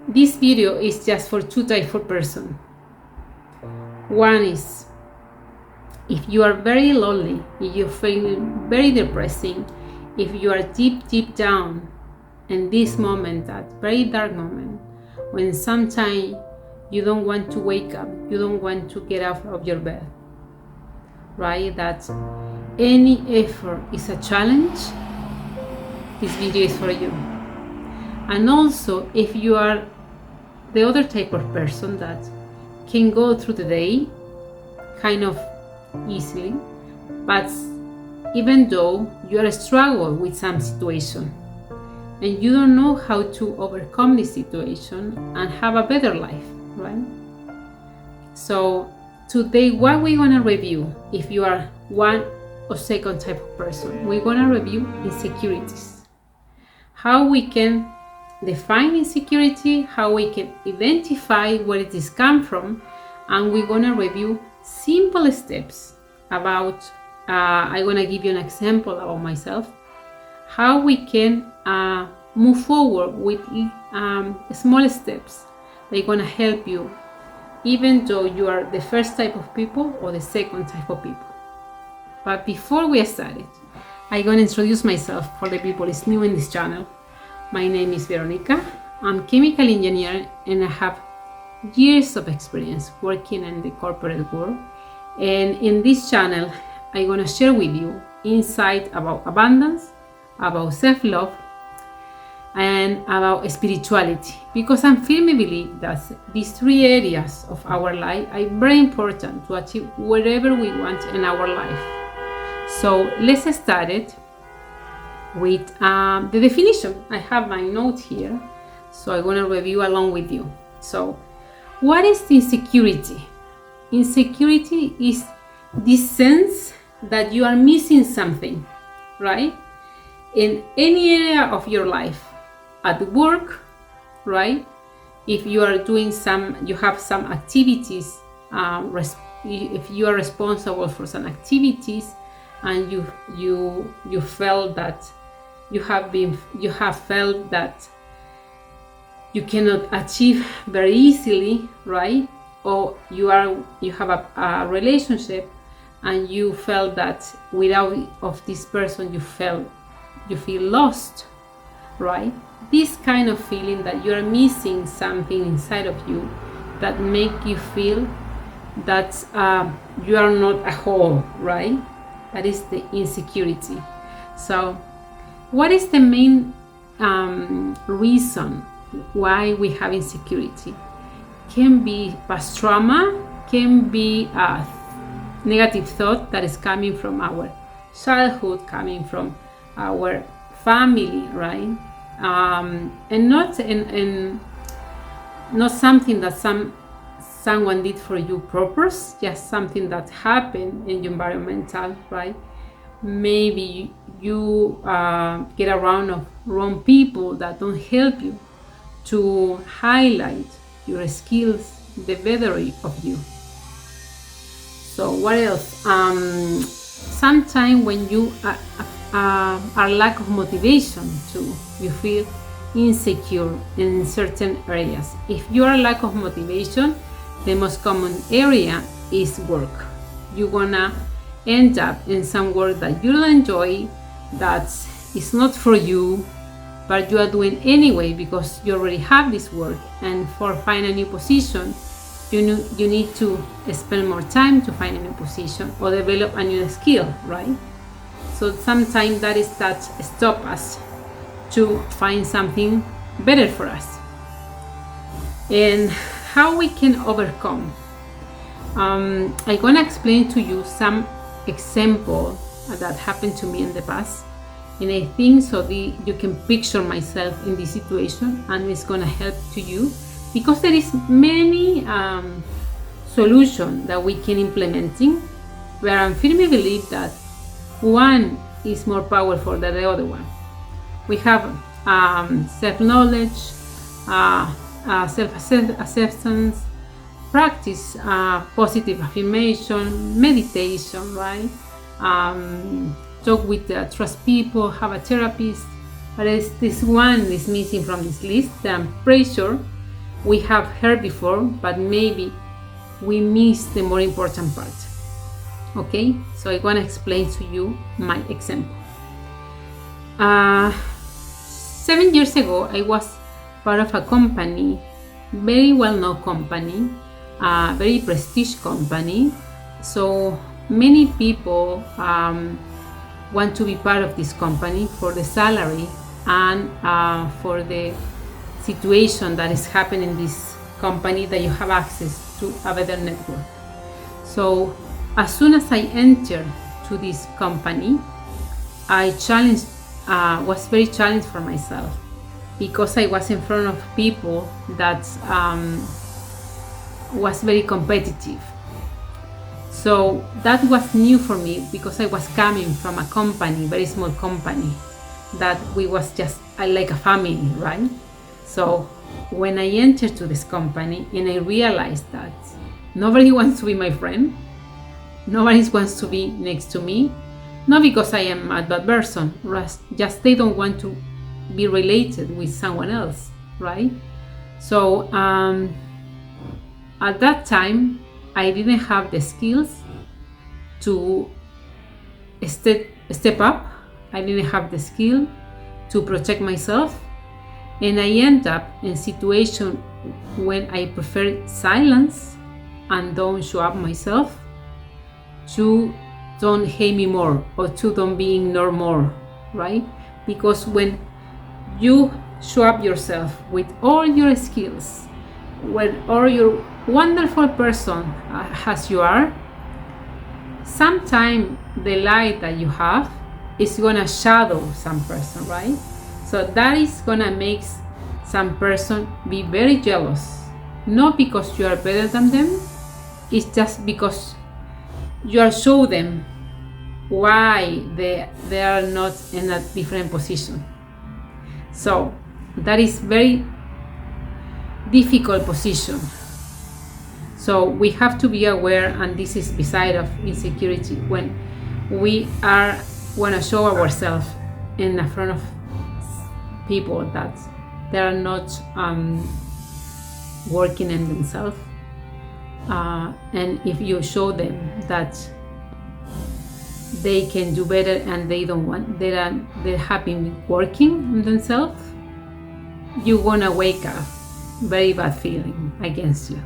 This video is just for two types of person. One is if you are very lonely, if you feel very depressing, if you are deep down in this moment, that very dark moment, when sometimes you don't want to wake up, you don't want to get out of your bed, right? That any effort is a challenge. This video is for you. And also, if you are the other type of person that can go through the day kind of easily, but even though you are struggling with some situation and you don't know how to overcome this situation and have a better life, right? So today, what we're gonna review, if you are one or second type of person, we're gonna review insecurities, how we can define insecurity, how we can identify where it is come from, and we're gonna review simple steps about I'm gonna give you an example about myself, how we can move forward with small steps that are gonna help you, even though you are the first type of people or the second type of people. But before we start it, I'm gonna introduce myself for the people who is new in this channel. My name is Veronica. I'm chemical engineer and I have years of experience working in the corporate world. And in this channel, I'm gonna share with you insight about abundance, about self-love, and about spirituality. Because I firmly believe that these three areas of our life are very important to achieve whatever we want in our life. So let's start it with the definition. I have my note here, so I'm going to review along with you. So what is insecurity? Insecurity is this sense that you are missing something, right? In any area of your life, at work, right? If you are doing you have some activities, if you are responsible for some activities and you felt that you have felt that you cannot achieve very easily, right? Or you have a relationship and you felt that without of this person you feel lost, right? This kind of feeling that you're missing something inside of you that make you feel that you are not a whole, right? That is the insecurity. So what is the main reason why we have insecurity? Can be past trauma, can be a negative thought that is coming from our childhood, coming from our family, right? And not not something that someone did for you purpose, just something that happened in your environmental, right? Maybe you get around of wrong people that don't help you to highlight your skills, the betterment of you. So what else? Sometimes when you are lack of motivation too, you feel insecure in certain areas. If you are lack of motivation, the most common area is work. You're gonna end up in some work that you don't enjoy, that is not for you, but you are doing anyway because you already have this work. And for find a new position, you need to spend more time to find a new position or develop a new skill, right? So sometimes that stop us to find something better for us. And how we can overcome? I'm gonna explain to you some example that happened to me in the past, and I think so you can picture myself in this situation, and it's gonna help to you because there is many solutions that we can implementing, where I firmly believe that one is more powerful than the other one. We have self-knowledge, self-acceptance, practice positive affirmation, meditation, right? Talk with trust people, have a therapist, but this one is missing from this list that I'm pretty sure we have heard before, but maybe we missed the more important part. Okay, so I want to explain to you my example. 7 years ago, I was part of a company, very well-known company, a very prestige company. So many people want to be part of this company for the salary and for the situation that is happening in this company, that you have access to a better network. So as soon as I entered to this company, I was very challenged for myself, because I was in front of people that was very competitive. So that was new for me, because I was coming from a company, very small company, that we was just like a family, right? So when I entered to this company and I realized that nobody wants to be my friend, nobody wants to be next to me, not because I am a bad person, just they don't want to be related with someone else, right? So at that time, I didn't have the skills to step up. I didn't have the skill to protect myself, and I end up in a situation when I prefer silence and don't show up myself, to don't hate me more, or to don't be ignored more, right? Because when you show up yourself with all your skills, when all your wonderful person as you are, sometimes the light that you have is gonna shadow some person, right? So that is gonna make some person be very jealous, not because you are better than them, it's just because you are show them why they are not in a different position. So that is very difficult position. So we have to be aware, and this is beside of insecurity, when we want to show ourselves in the front of people that they are not working in themselves, and if you show them that they can do better and they don't want, they're happy working on themselves, you're gonna wake up very bad feeling against you.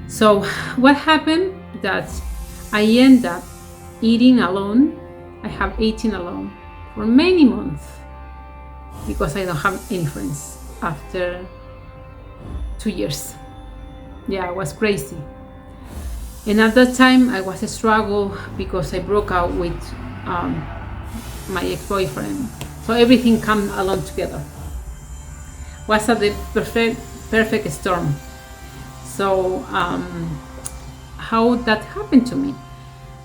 So what happened, that I end up eating alone. I have eaten alone for many months, because I don't have any friends after 2 years. Yeah, it was crazy. And at that time I was a struggle, because I broke out with my ex-boyfriend. So everything came along together. Was at the perfect storm. So how that happened to me?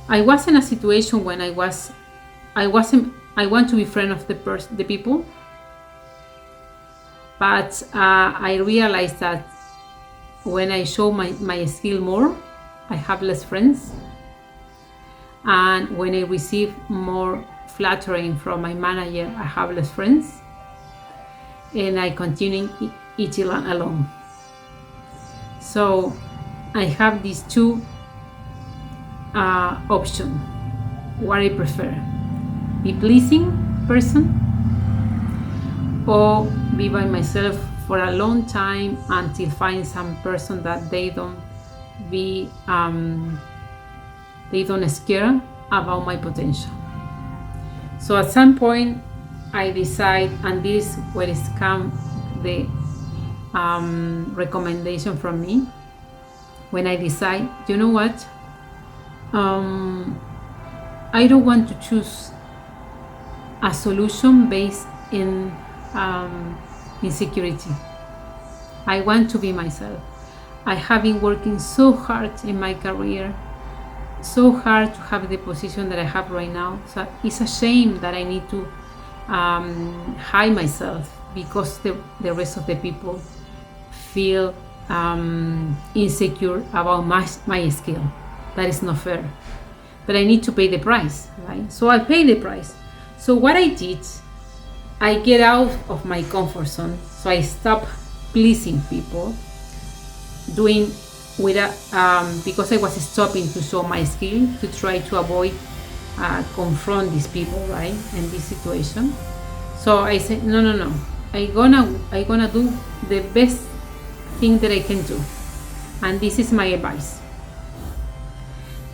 I was in a situation when I want to be friend of the people, but I realized that when I show my skill more, I have less friends, and when I receive more flattering from my manager, I have less friends, and I continue eating alone. So I have these two options, what I prefer: be pleasing person, or be by myself for a long time until find some person that they don't scare about my potential. So at some point I decide, and this is where it's come the recommendation from me, when I decide, you know what, I don't want to choose a solution based in insecurity. I want to be myself. I have been working so hard in my career, so hard to have the position that I have right now. So it's a shame that I need to hide myself, because the rest of the people feel insecure about my skill. That is not fair. But I need to pay the price, right? So I pay the price. So what I did, I get out of my comfort zone, so I stop pleasing people, doing without because I was stopping to show my skill, to try to avoid confront these people, right, in this situation. So I said, no, I gonna do the best thing that I can do, and this is my advice.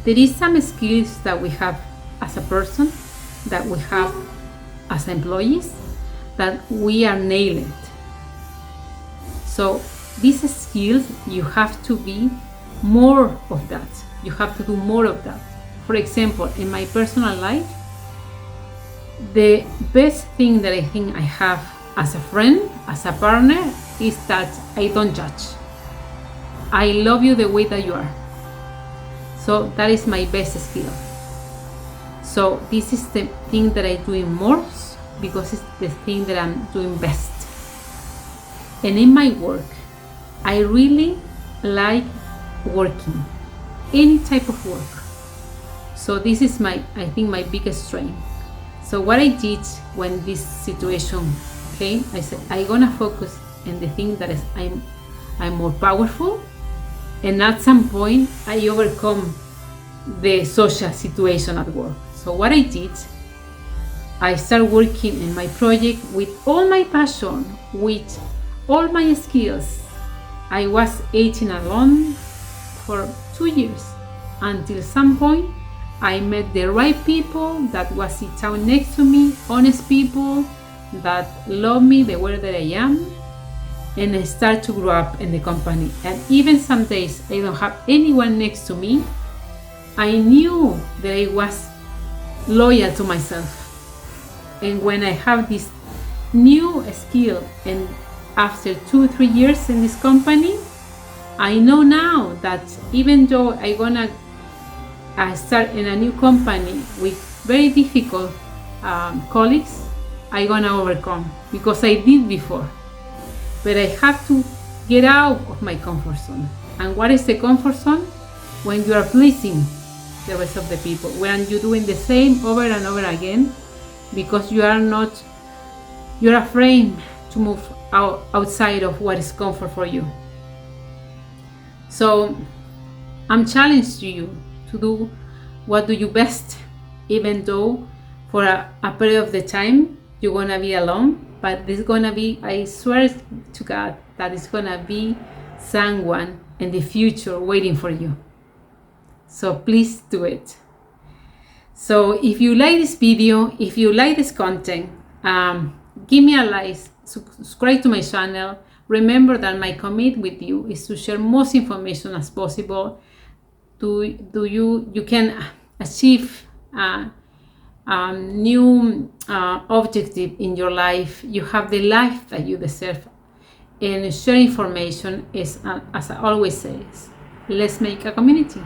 There is some skills that we have as a person, that we have as employees, that we are nailed. So these skills, you have to be more of that. You have to do more of that. For example, in my personal life, the best thing that I think I have as a friend, as a partner, is that I don't judge. I love you the way that you are. So that is my best skill. So this is the thing that I do in more, because it's the thing that I'm doing best. And in my work, I really like working, any type of work. So this is I think my biggest strength. So what I did when this situation came, I said, I'm gonna focus on the thing that is I'm more powerful, and at some point I overcome the social situation at work. So what I did, I started working in my project with all my passion, with all my skills. I was eating alone for 2 years, until some point I met the right people that was sit down next to me, honest people that love me the way that I am, and I start to grow up in the company. And even some days I don't have anyone next to me, I knew that I was loyal to myself. And when I have this new skill, and after 2-3 years in this company, I know now that even though I'm gonna start in a new company with very difficult colleagues, I'm gonna overcome, because I did before. But I have to get out of my comfort zone. And what is the comfort zone? When you are pleasing the rest of the people, when you're doing the same over and over again, because you're afraid to move outside of what is comfort for you. So I'm challenged you to do what do you best, even though for a period of the time you're gonna be alone, but there's gonna be, I swear to God, that it's gonna be someone in the future waiting for you. So please do it. So if you like this video, if you like this content, give me a like, subscribe to my channel. Remember that my commitment with you is to share most information as possible. You can achieve new objective in your life. You have the life that you deserve. And share information is, as I always say, let's make a community.